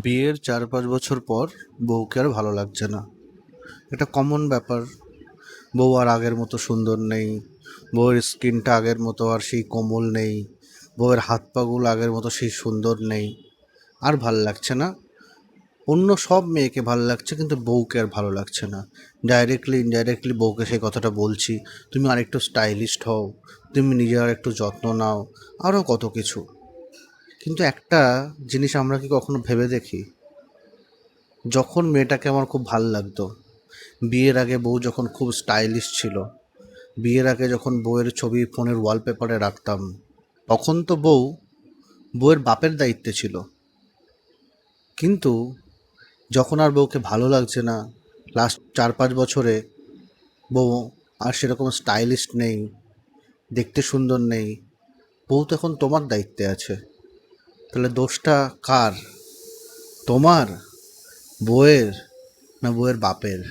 বিয়ের 4-5 বছর পর বউকে আর ভালো লাগছে না। এটা কমন ব্যাপার। বউ আর আগের মতো সুন্দর নেই, বউয়ের স্কিনটা আগের মতো আর সেই কোমল নেই, বউয়ের হাত পাগুলো আগের মতো সেই সুন্দর নেই। আর ভাল লাগছে না। অন্য সব মেয়েকে ভালো লাগছে, কিন্তু বউকে আর ভালো লাগছে না। ডাইরেক্টলি ইনডাইরেক্টলি বউকে সেই কথাটা বলছি, তুমি আর একটু স্টাইলিশড হও, তুমি নিজের আর একটু যত্ন নাও, আরও কত কিছু। কিন্তু একটা জিনিস আমরা কি কখনো ভেবে দেখি, যখন মেয়েটাকে আমার খুব ভাল লাগতো, বিয়ের আগে বউ যখন খুব স্টাইলিশ ছিল, বিয়ের আগে যখন বউয়ের ছবি ফোনের ওয়ালপেপারে রাখতাম, তখন তো বউয়ের বাপের দায়িত্বে ছিল। কিন্তু যখন আর বউকে ভালো লাগছে না, লাস্ট 4-5 বছরে বউ আর সেরকম স্টাইলিশ নেই, দেখতে সুন্দর নেই, বউ তো এখন তোমার দায়িত্বে আছে। তাহলে দোষটা কার? তোমার, বউয়ের, না বউয়ের বাপের?